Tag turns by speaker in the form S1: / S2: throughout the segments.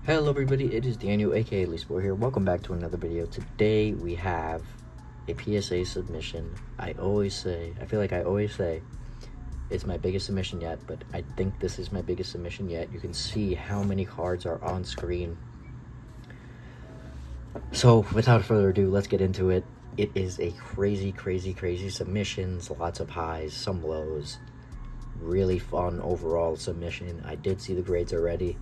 S1: Hello everybody, it is Daniel aka Lisboa here. Welcome back to another video. Today we have a PSA submission. I feel like I always say it's my biggest submission yet, but I think this is my biggest submission yet. You can see how many cards are on screen. So without further ado, let's get into it. It is a crazy submissions, lots of highs, some lows. Really fun overall submission. I did see the grades already.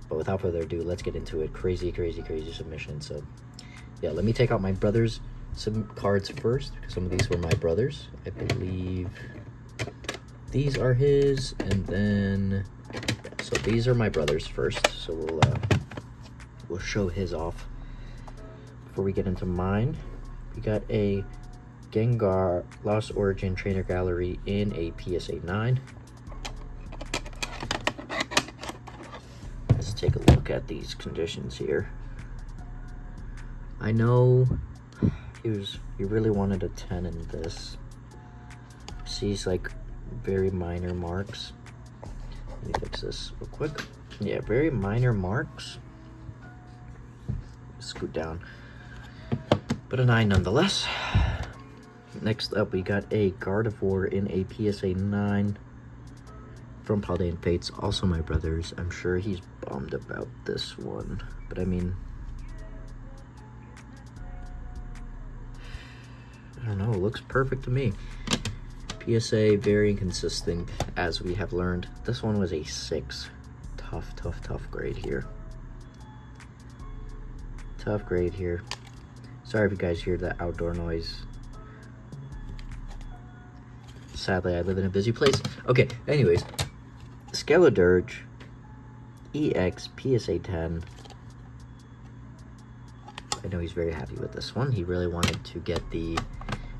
S1: But without further ado, let's get into it. Crazy submission. So, yeah, let me take out my brother's cards first, because some of these were my brother's. I believe these are his, and then, so these are my brother's first. So we'll show his off before we get into mine. We got a Gengar Lost Origin Trainer Gallery in a PSA 9. Take a look at these conditions here. I know he really wanted a 10 in this. Sees like very minor marks. Let me fix this real quick. Yeah, very minor marks. Scoot down. But a 9 nonetheless. Next up, we got a Gardevoir in a PSA 9. From Paldean Fates, also my brother's. I'm sure he's bummed about this one, but I mean, I don't know, it looks perfect to me. PSA, very inconsistent, as we have learned. This one was a 6. Tough grade here. Tough grade here. Sorry if you guys hear the outdoor noise. Sadly, I live in a busy place. Okay, anyways. Skeledirge EX PSA 10. I know he's very happy with this one. He really wanted to get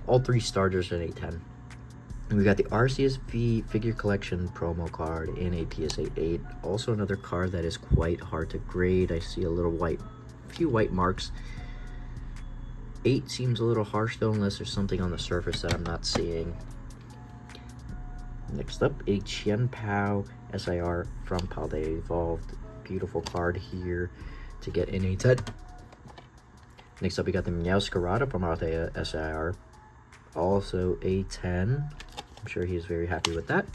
S1: all 3 starters in a 10. And we got the Arceus V figure collection promo card in a PSA 8. Also another card that is quite hard to grade. I see a few white marks. 8 seems a little harsh though, unless there's something on the surface that I'm not seeing. Next up, a Qianpao SIR from Paldea Evolved. Beautiful card here to get in a 10. Next up, we got the Meowscarada from Paldea SIR. Also a 10. I'm sure he's very happy with that.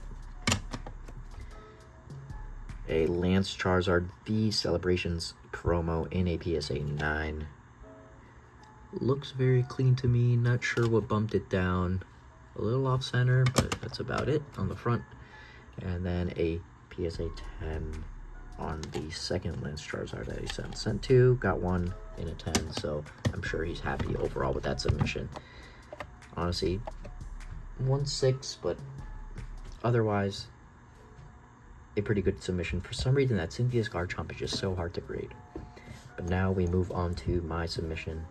S1: A Lance Charizard V Celebrations promo in a PSA 9. Looks very clean to me. Not sure what bumped it down. A little off center, but that's about it on the front. And then a PSA 10 on the second Lance Charizard that he sent 2, got 1 in a 10, so I'm sure he's happy overall with that submission. Honestly, 1/6, but otherwise a pretty good submission. For some reason, that Cynthia's Garchomp is just so hard to grade. But now we move on to my submission.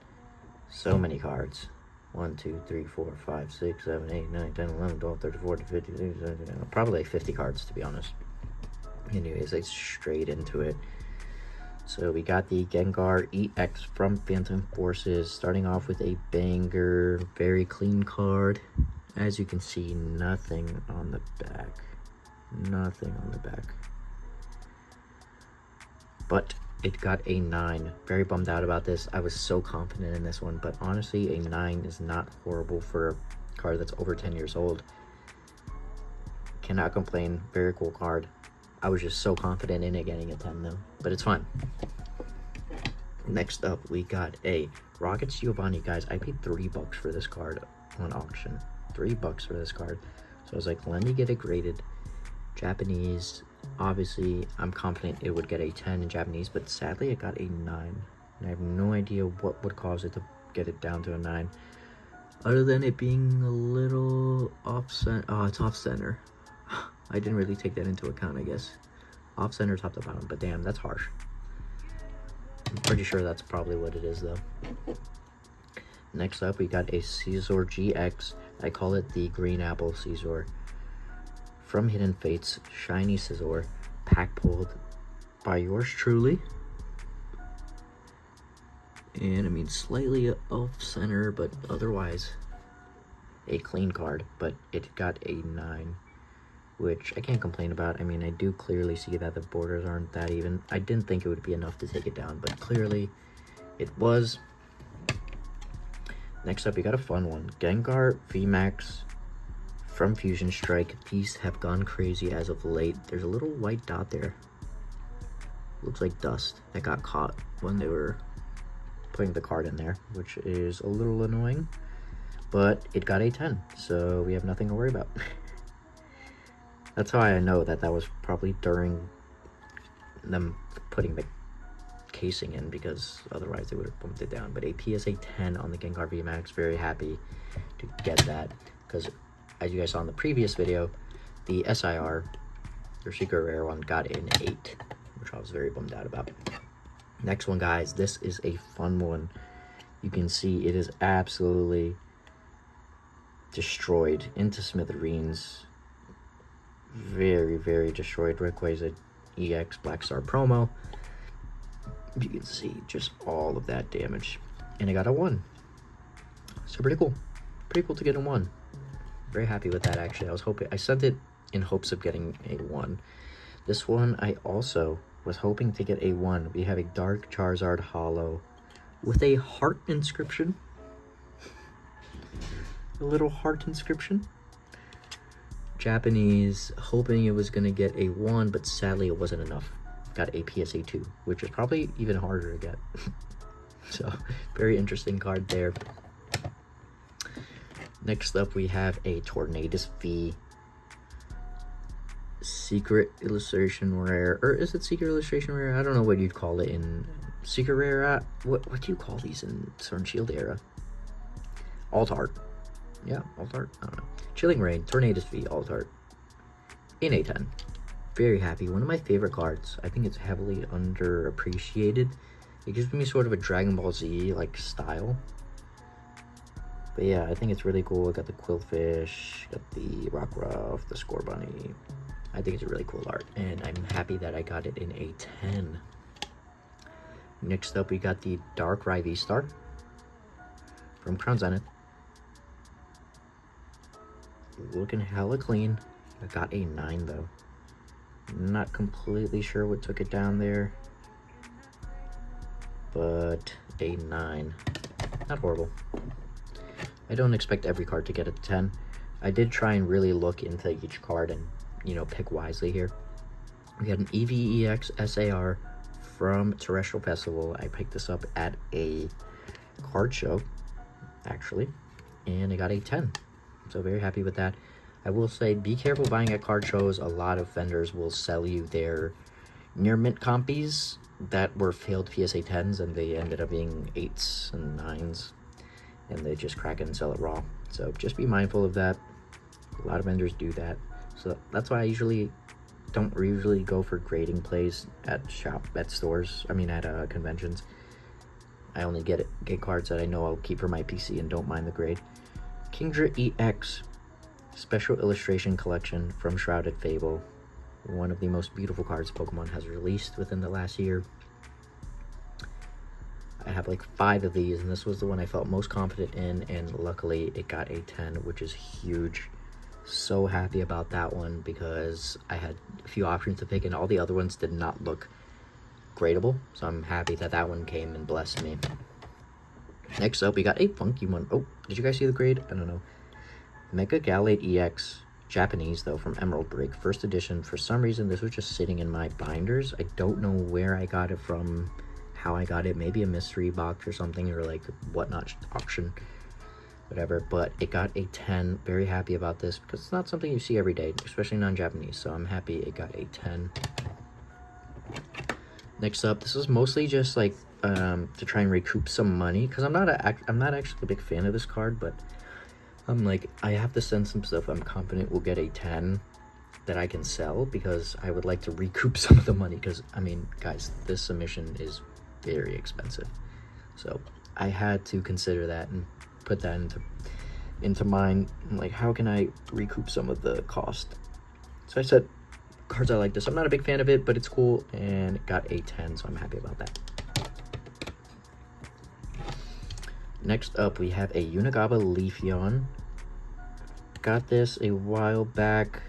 S1: So many cards. 1, 2, 3, 4, 5, 6, 7, 8, 9, 10, 11, 12, 13, 14, 15, probably like 50 cards to be honest. Anyways, let's straight into it. So we got the Gengar EX from Phantom Forces, starting off with a banger, very clean card. As you can see, nothing on the back. Nothing on the back. But it got a 9. Very bummed out about this. I was so confident in this one, but honestly, a 9 is not horrible for a card that's over 10 years old. Cannot complain. Very cool card. I was just so confident in it getting a 10 though, but it's fine. Next up, we got a Rockets Giovanni. Guys, I paid $3 for this card on auction. $3 for this card. So I was like, let me get it graded. Japanese. Obviously, I'm confident it would get a 10 in Japanese, but sadly it got a 9. And I have no idea what would cause it to get it down to a 9. Other than it being a little off-center. Oh, it's off-center. I didn't really take that into account, I guess. Off-center, top to bottom, but damn, that's harsh. I'm pretty sure that's probably what it is, though. Next up, we got a Scizor GX. I call it the Green Apple Scizor. From Hidden Fates, Shiny Scizor, pack pulled by yours truly. And I mean, slightly off center, but otherwise a clean card, but it got a 9. which I can't complain about. I mean, I do clearly see that the borders aren't that even. I didn't think it would be enough to take it down, but clearly it was. Next up, we got a fun one. Gengar VMAX from Fusion Strike. These have gone crazy as of late. There's a little white dot there. Looks like dust that got caught when they were putting the card in there, which is a little annoying, but it got a 10, so we have nothing to worry about. That's how I know that was probably during them putting the casing in, because otherwise they would have bumped it down. But a PSA 10 on the Gengar VMAX. Very happy to get that, because as you guys saw in the previous video, the SIR, their secret rare one, got an 8, which I was very bummed out about. Next one, guys, this is a fun one. You can see it is absolutely destroyed into smithereens. Very, very destroyed. Rayquaza EX Black Star promo. You can see just all of that damage. And I got a 1. So pretty cool. Pretty cool to get a 1. Very happy with that, actually. I sent it in hopes of getting a 1. This one, I also was hoping to get a 1. We have a Dark Charizard Holo with a heart inscription. A little heart inscription. Japanese, hoping it was going to get a 1, but sadly it wasn't enough. Got a PSA 2, which is probably even harder to get. So, very interesting card there. Next up, we have a Tornadus V Secret Illustration Rare, or is it Secret Illustration Rare? I don't know what you'd call it in Secret Rare. What do you call these in Sword and Shield era? Alt Art. Yeah, Alt Art. I don't know. Chilling Rain, Tornadus V, Alt Art. In A10. Very happy. One of my favorite cards. I think it's heavily underappreciated. It gives me sort of a Dragon Ball Z like style. But yeah, I think it's really cool. I got the Quillfish, got the Rockruff, the Score Bunny. I think it's a really cool art, and I'm happy that I got it in a 10. Next up, we got the Darkrai V-Star from Crown Zenith. Looking hella clean. I got a 9 though. Not completely sure what took it down there, but a 9. Not horrible. I don't expect every card to get a 10. I did try and really look into each card and, you know, pick wisely here. We got an EVEX SAR from Terrestrial Festival. I picked this up at a card show, actually, and I got a 10. So very happy with that. I will say, be careful buying at card shows. A lot of vendors will sell you their near mint compies that were failed PSA 10s, and they ended up being 8s and 9s, and they just crack it and sell it raw. So just be mindful of that. A lot of vendors do that. So that's why I don't usually go for grading plays at stores. I mean, at conventions. I only get cards that I know I'll keep for my PC and don't mind the grade. Kingdra EX Special Illustration Collection from Shrouded Fable. One of the most beautiful cards Pokemon has released within the last year. I have like 5 of these, and this was the one I felt most confident in, and luckily it got a 10, which is huge. So happy about that one, because I had a few options to pick, and all the other ones did not look gradable, so I'm happy that that one came and blessed me. Next up, we got a funky one. Oh, did you guys see the grade? I don't know. Mega Galate EX, Japanese though, from Emerald Break, first edition. For some reason, this was just sitting in my binders. I don't know where I got it from, how I got it. Maybe a mystery box or something, or like whatnot auction, whatever. But it got a 10. Very happy about this, because it's not something you see every day, especially non-Japanese. So I'm happy it got a 10. Next up, this is mostly just like to try and recoup some money, because I'm not actually a big fan of this card, but I'm like, I have to send some stuff I'm confident will get a 10 that I can sell, because I would like to recoup some of the money, because I mean, guys, this submission is very expensive, so I had to consider that and put that into mind. I'm like, how can I recoup some of the cost? So I said cards I like this. I'm not a big fan of it, but it's cool, and it got a 10, so I'm happy about that. Next up, we have a Unigaba Leafeon. Got this a while back.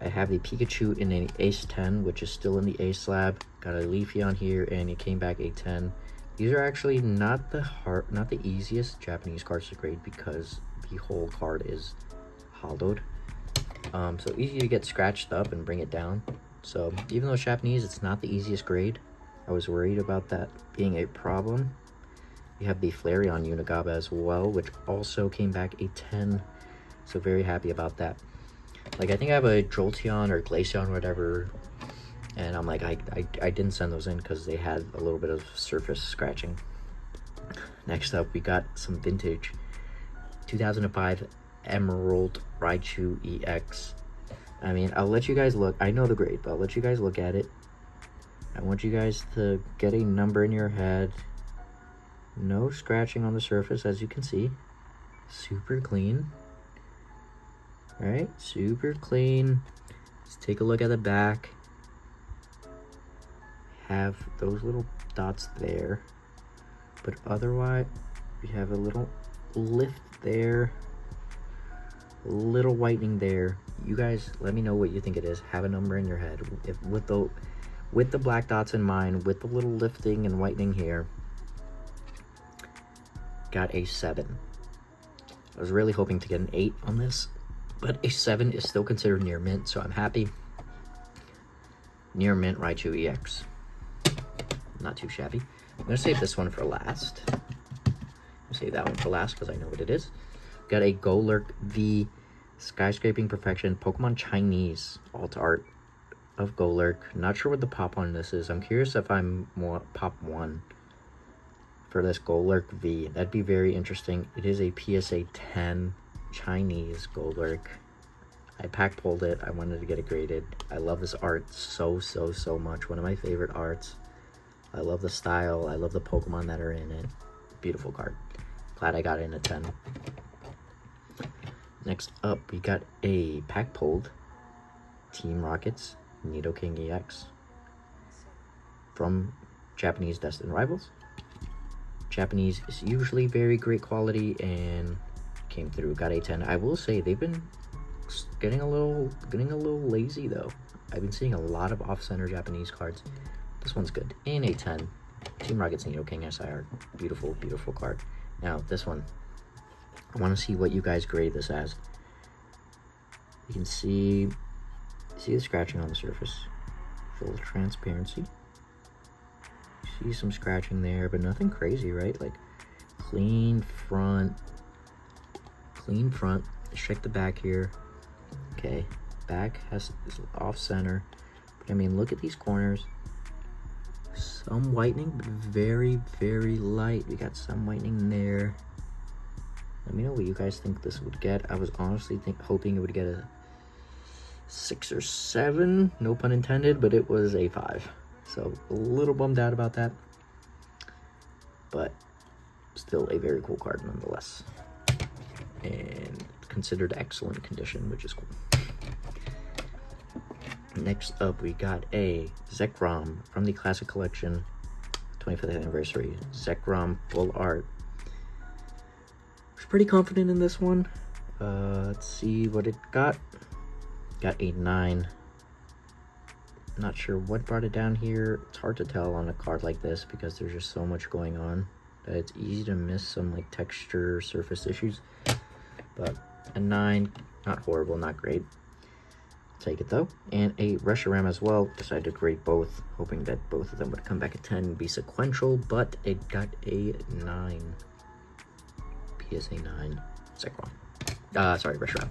S1: I have the Pikachu in an Ace 10, which is still in the Ace slab. Got a Leafy on here, and it came back a 10. These are actually not the easiest Japanese cards to grade because the whole card is hollowed. So easy to get scratched up and bring it down. So even though it's Japanese, it's not the easiest grade. I was worried about that being a problem. We have the Flareon Unigaba as well, which also came back a 10. So very happy about that. Like, I think I have a Jolteon or Glaceon or whatever, and I'm like, I didn't send those in because they had a little bit of surface scratching. Next up, we got some vintage 2005 Emerald Raichu EX. I mean, I'll let you guys look. I know the grade, but I'll let you guys look at it. I want you guys to get a number in your head. No scratching on the surface, as you can see. Super clean. Alright, super clean. Let's take a look at the back. Have those little dots there. But otherwise, we have a little lift there. A little whitening there. You guys, let me know what you think it is. Have a number in your head. If with the black dots in mind, with the little lifting and whitening here. Got a 7. I was really hoping to get an 8 on this. But a 7 is still considered near mint, so I'm happy. Near mint Raichu EX. Not too shabby. I'm going to save this one for last. I'm going to save that one for last because I know what it is. Got a Golurk V Skyscraping Perfection Pokemon Chinese alt art of Golurk. Not sure what the pop on this is. I'm curious if I'm more pop 1 for this Golurk V. That'd be very interesting. It is a PSA 10. Chinese Golurk. I pack pulled it. I wanted to get it graded. I love this art so much. One of my favorite arts. I love the style. I love the Pokemon that are in it. Beautiful card. Glad I got it in a 10. Next up, we got a pack pulled Team Rockets Nidoking EX from Japanese Destined Rivals. Japanese is usually very great quality and came through. Got a 10. I will say they've been getting a little lazy though. I've been seeing a lot of off-center Japanese cards. This one's good. And a 10. Team Rockets Nidoking SIR. Beautiful card. Now this one, I want to see what you guys grade this as. You can see the scratching on the surface. Full transparency. See some scratching there, but nothing crazy, right? Like clean front. Let's check the back here. Okay, back is off center. But I mean, look at these corners. Some whitening, but very light. We got some whitening there. Let me know what you guys think this would get. I was honestly hoping it would get a 6 or 7, no pun intended, but it was a 5. So a little bummed out about that, but still a very cool card nonetheless. And considered excellent condition, which is cool. Next up, we got a Zekrom from the Classic Collection 25th anniversary. Zekrom full art. Was pretty confident in this one. Let's see what it got. Got a 9. Not sure what brought it down here. It's hard to tell on a card like this because there's just so much going on that it's easy to miss some like texture surface issues. But a 9, not horrible, not great. Take it though. And a Reshiram as well. Decided to grade both, hoping that both of them would come back at 10 and be sequential, but it got a 9. PSA 9. Zekrom. Sorry, Reshiram.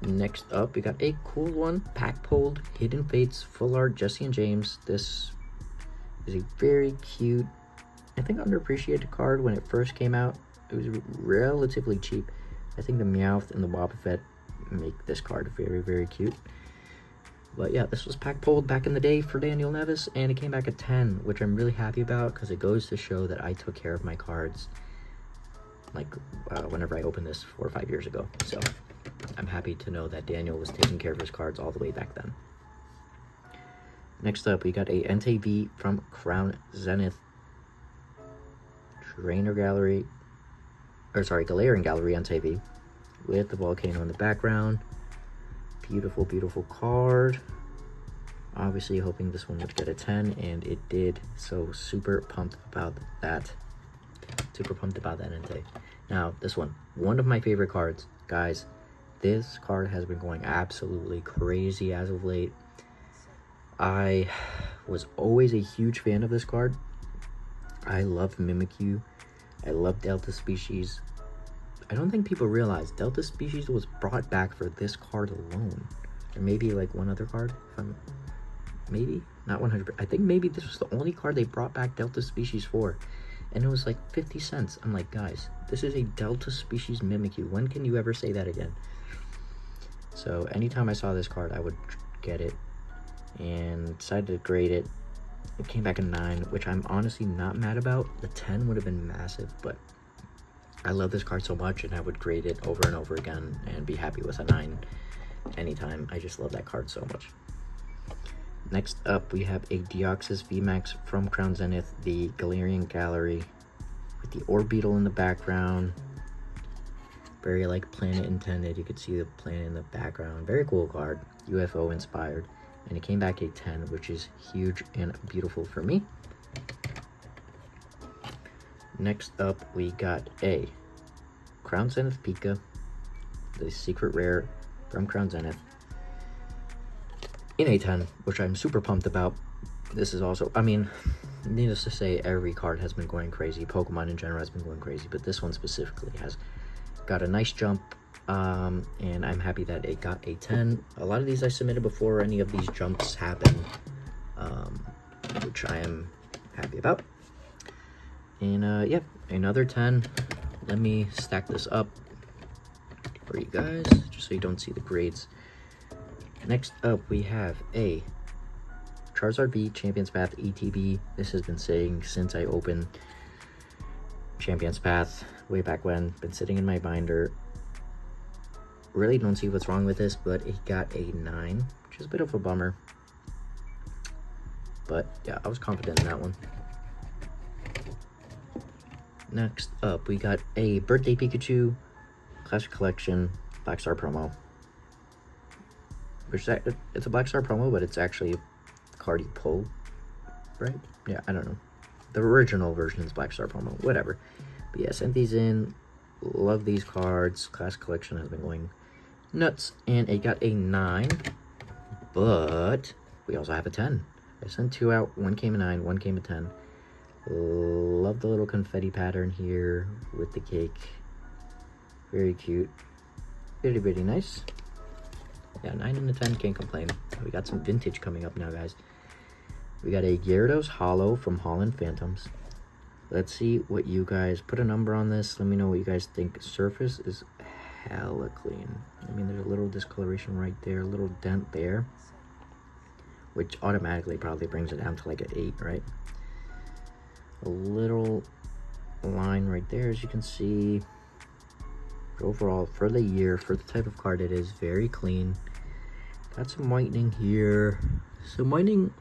S1: Next up, we got a cool one. Pack pulled Hidden Fates full art Jesse and James. This is a very cute, I think underappreciated card when it first came out. It was relatively cheap. I think the Meowth and the Wobbuffet make this card very cute. But yeah, this was pack pulled back in the day for Daniel Nevis, and it came back at 10, which I'm really happy about because it goes to show that I took care of my cards like whenever I opened this 4 or 5 years ago. So I'm happy to know that Daniel was taking care of his cards all the way back then. Next up, we got a NTV from Crown Zenith Galarian Gallery NTV with the volcano in the background. Beautiful, beautiful card. Obviously hoping this one would get a 10, and it did. So super pumped about that. Super pumped about that intake. Now, this one of my favorite cards. Guys, this card has been going absolutely crazy as of late. I was always a huge fan of this card. I love Mimikyu. I love Delta Species. I don't think people realize Delta Species was brought back for this card alone. Or maybe like one other card. Maybe? Not 100%. I think maybe this was the only card they brought back Delta Species for. And it was like 50 cents. I'm like, guys, this is a Delta Species Mimikyu. When can you ever say that again? So anytime I saw this card, I would get it. And decided to grade it. It came back a 9, which I'm honestly not mad about. The 10 would have been massive, but I love this card so much, and I would grade it over and over again and be happy with a 9 anytime. I just love that card so much. Next up, we have a Deoxys VMAX from Crown Zenith, the Galarian Gallery, with the Orbeetle in the background. Very like planet intended. You could see the planet in the background. Very cool card, UFO inspired. And it came back a 10, which is huge and beautiful for me. Next up, we got a Crown Zenith Pika, the secret rare from Crown Zenith, in a 10, which I'm super pumped about. This is also, I mean, needless to say, every card has been going crazy. Pokemon in general has been going crazy, but this one specifically has got a nice jump. And I'm happy that it got a 10. A lot of these I submitted before any of these jumps happened, which I am happy about. And yeah, another 10. Let me stack this up for you guys, just so you don't see the grades. Next up, we have a Charizard V Champions Path ETB. This has been sitting since I opened Champions Path way back when. Been sitting in my binder. Really don't see what's wrong with this, but it got a 9, which is a bit of a bummer. But yeah, I was confident in that one. Next up, we got a Birthday Pikachu Classic Collection Black Star promo. Which it's a Black Star promo, but it's actually a card you pull, right? Yeah, I don't know. The original version is Black Star promo, whatever. But yeah, sent these in. Love these cards. Classic Collection has been going nuts, and it got a 9, but we also have a 10. I sent 2 out. One came a 9, one came a 10. Love the little confetti pattern here with the cake. Very cute. Very, very nice. Yeah, 9 and a 10, can't complain. We got some vintage coming up now, guys. We got a Gyarados Holo from Holland Phantoms. Let's see what you guys, put a number on this. Let me know what you guys think. Surface is hella clean. I mean, there's a little discoloration right there, a little dent there, which automatically probably brings it down to like an 8, right? A little line right there, as you can see. Overall, for the year, for the type of card it is, very clean. Got some whitening here. Some whitening,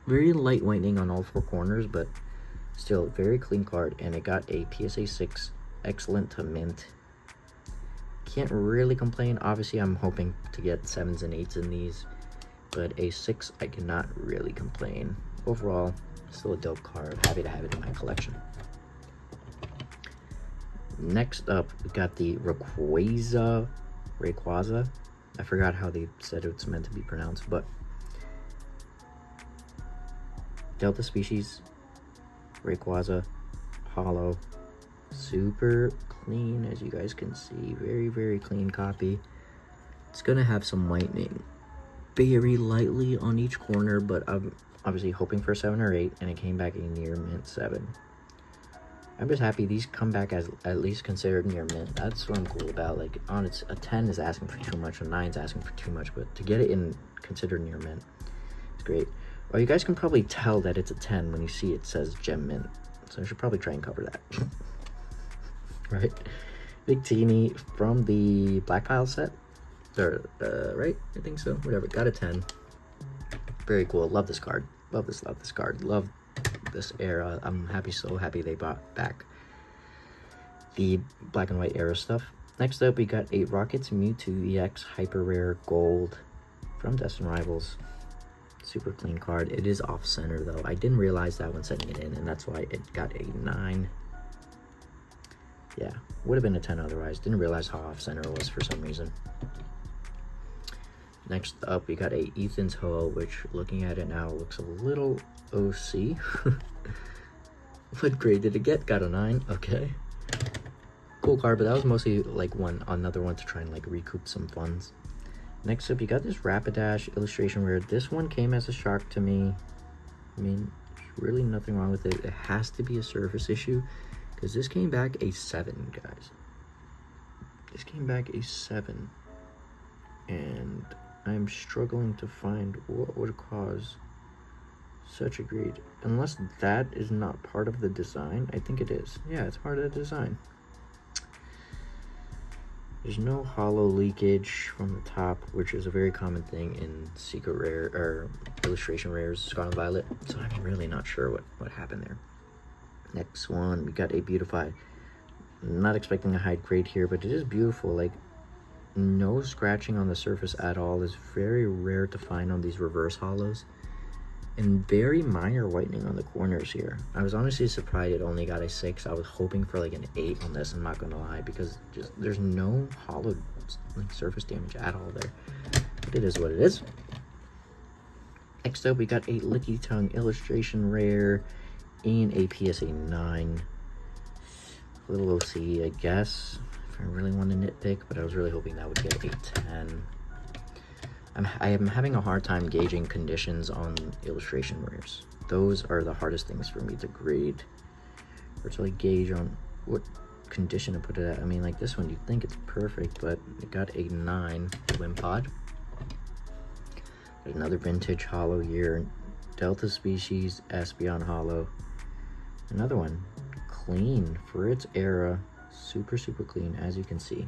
S1: very light whitening on all 4 corners, but still very clean card. And it got a PSA 6, excellent to mint. Can't really complain. Obviously, I'm hoping to get 7s and 8s in these, but a 6, I cannot really complain. Overall, still a dope card. Happy to have it in my collection. Next up, we got the Rayquaza. I forgot how they said it's meant to be pronounced, but Delta Species, Rayquaza, Holo. Super clean, as you guys can see. Very, very clean copy. It's gonna have some whitening very lightly on each corner, but I'm obviously hoping for 7 or 8, and it came back a near mint 7. I'm just happy these come back as at least considered near mint. That's what I'm cool about. Like, on its, a 10 is asking for too much, a 9 is asking for too much, but to get it in considered near mint, it's great. Well, you guys can probably tell that it's a 10 when you see it says gem mint, so I should probably try and cover that. Right? Big Teeny from the Black Pile set, or right? I think so. Whatever. Got a 10. Very cool. Love this card. Love this card. Love this era. I'm happy, so happy they brought back the black and white era stuff. Next up, we got a Rockets Mewtwo EX Hyper Rare Gold from Destin Rivals. Super clean card. It is off center though. I didn't realize that when setting it in, and that's why it got a 9. Yeah, would have been a 10 otherwise. Didn't realize how off center it was for some reason. Next up, we got a Ethan's Ho, which looking at it now looks a little OC. What grade did it get? Got a 9. Okay. Cool card, but that was mostly like another one to try and like recoup some funds. Next up, you got this Rapidash illustration rare. This one came as a shock to me. I mean, there's really nothing wrong with it. It has to be a surface issue because this came back a 7, guys. This came back a 7. And I'm struggling to find what would cause such a grade. Unless that is not part of the design. I think it is. Yeah, it's part of the design. There's no hollow leakage from the top, which is a very common thing in secret rare or illustration rares, Scarlet Violet. So I'm really not sure what happened there. Next one, we got a Beautify. Not expecting a high grade here, but it is beautiful. Like, no scratching on the surface at all is very rare to find on these reverse hollows. And very minor whitening on the corners here. I was honestly surprised it only got a 6. I was hoping for like an 8 on this, I'm not gonna lie, because just there's no hollow like surface damage at all there. But it is what it is. Next up, we got a Licky Tongue illustration rare in a PSA 9. A little OC, I guess, if I really want to nitpick, but I was really hoping that would get a 10. I am having a hard time gauging conditions on illustration rares. Those are the hardest things for me to grade, or to like gauge on what condition to put it at. I mean, like this one, you'd think it's perfect, but it got a 9. Wimpod. Another vintage hollow here. Delta Species Espeon hollow. Another one, clean for its era. Super clean, as you can see.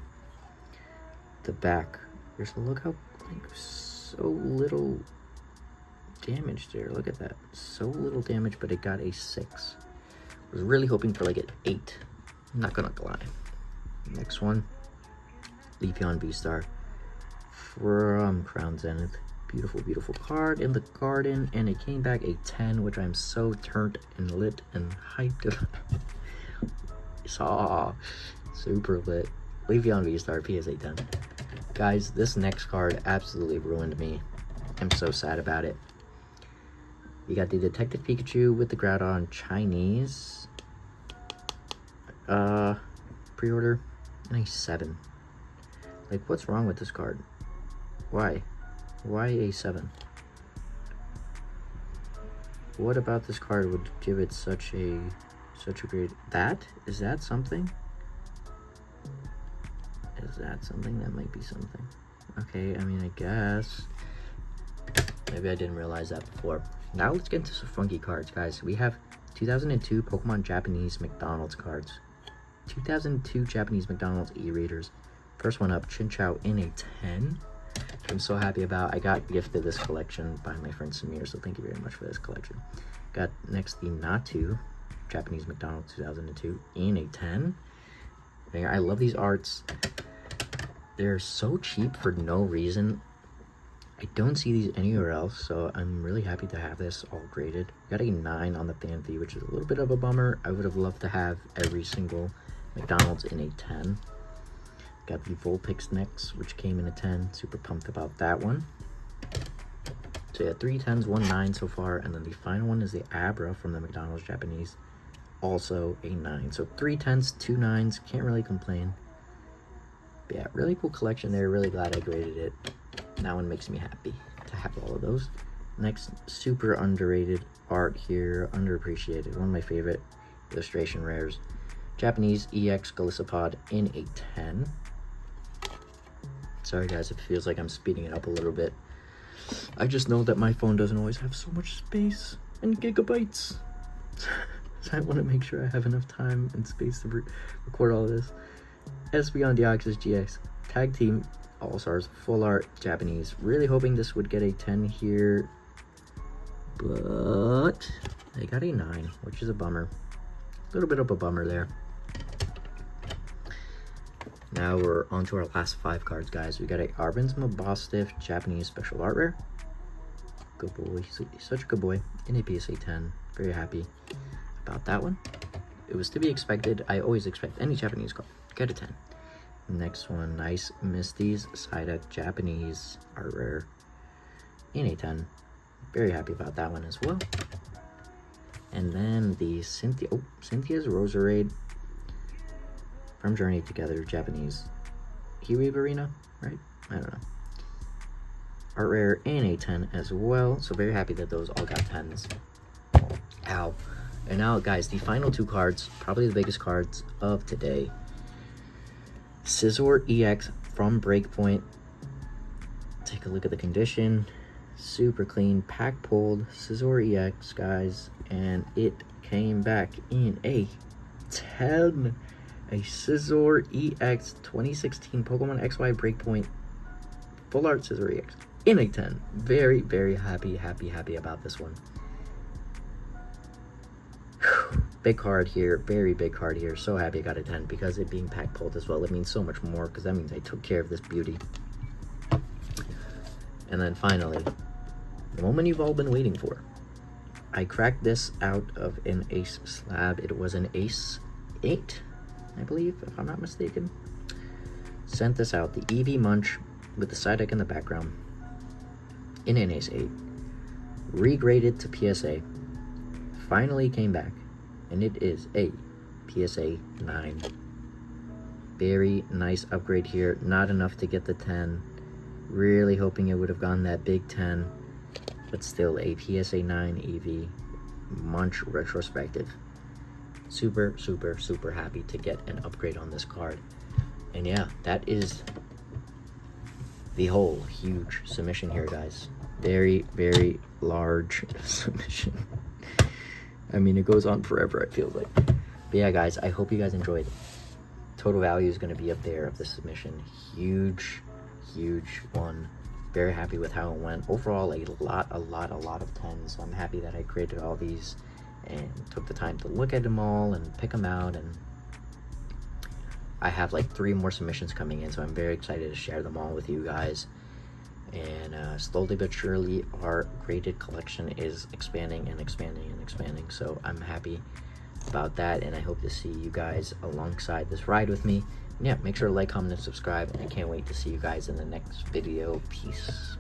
S1: The back. Just look how like so little damage there. Look at that. So little damage, but it got a 6. I was really hoping for like an 8. I'm not gonna lie. Next one, Leafeon V-Star from Crown Zenith. Beautiful card in the garden, and it came back a 10, which I'm so turned and lit and hyped about. Super lit. Leafeon V-Star PSA 10. Guys, this next card absolutely ruined me. I'm so sad about it. We got the Detective Pikachu with the Groudon Chinese. Pre-order and a 7. Like, what's wrong with this card? Why? Why a 7? What about this card would give it such a grade? Is that something? Is that something? That might be something. Okay, I mean, I guess. Maybe I didn't realize that before. Now let's get into some funky cards, guys. We have 2002 Pokemon Japanese McDonald's cards. 2002 Japanese McDonald's e-readers. First one up, Chinchou in a 10. I'm so happy about. I got gifted this collection by my friend Samir, so thank you very much for this collection. Got next the Natu Japanese McDonald's 2002 in a 10. I love these arts. They're so cheap for no reason. I don't see these anywhere else, so I'm really happy to have this all graded. Got a 9 on the Phanpy, which is a little bit of a bummer. I would have loved to have every single McDonald's in a 10. Got the Vulpix next, which came in a 10. Super pumped about that one. So yeah, 3 10s, 1 9 so far, and then the final one is the Abra from the McDonald's Japanese, also a 9. So 3 10s, 2 9s, can't really complain. But yeah, really cool collection there. Really glad I graded it. That one makes me happy to have all of those. Next, super underrated art here, underappreciated. One of my favorite illustration rares. Japanese EX Golisopod in a 10. Sorry guys, it feels like I'm speeding it up a little bit. I just know that my phone doesn't always have so much space and gigabytes. So I want to make sure I have enough time and space to record all of this. Espeon Deoxys GX Tag Team All-Stars Full Art Japanese. Really hoping this would get a 10 here, but they got a 9, which is a bummer. A little bit of a bummer there. Now we're on to our last 5 cards, guys. We got a Arbin's Mabostiff Japanese Special Art Rare. Good boy. He's such a good boy. In a PSA 10. Very happy about that one. It was to be expected. I always expect any Japanese card. Get a 10. Next one, nice Misty's Psyduck Japanese Art Rare. In a 10. Very happy about that one as well. And then the Cynthia's Roserade from Journey Together, Japanese Kiwi Arena, right? I don't know. Art Rare and a 10 as well. So very happy that those all got 10s. Ow. And now, guys, the final 2 cards, probably the biggest cards of today. Scizor EX from Breakpoint. Take a look at the condition. Super clean, pack pulled Scizor EX, guys. And it came back in a 10. A Scizor EX 2016 Pokemon XY Breakpoint Full Art Scizor EX in a 10. Very, very happy about this one. Big card here, very big card here. So happy I got a 10 because it being pack pulled as well. It means so much more because that means I took care of this beauty. And then finally, the moment you've all been waiting for. I cracked this out of an Ace slab. It was an Ace 8, I believe, if I'm not mistaken. Sent this out, the Eevee Munch with the Psyduck in the background, in an Ace 8. Regraded to PSA. Finally came back, and it is a PSA 9. Very nice upgrade here. Not enough to get the 10. Really hoping it would have gone that big 10. But still a PSA 9 Eevee Munch retrospective. Super happy to get an upgrade on this card. And yeah, that is the whole huge submission here, guys. Very large submission. I mean, it goes on forever, it feels like. But yeah, guys, I hope you guys enjoyed. Total value is going to be up there of the submission. Huge one. Very happy with how it went. Overall, a lot of 10s. So I'm happy that I created all these and took the time to look at them all and pick them out. And I have like 3 more submissions coming in, so I'm very excited to share them all with you guys. And slowly but surely, our graded collection is expanding. So I'm happy about that, and I hope to see you guys alongside this ride with me. And yeah, make sure to like, comment, and subscribe, and I can't wait to see you guys in the next video. Peace.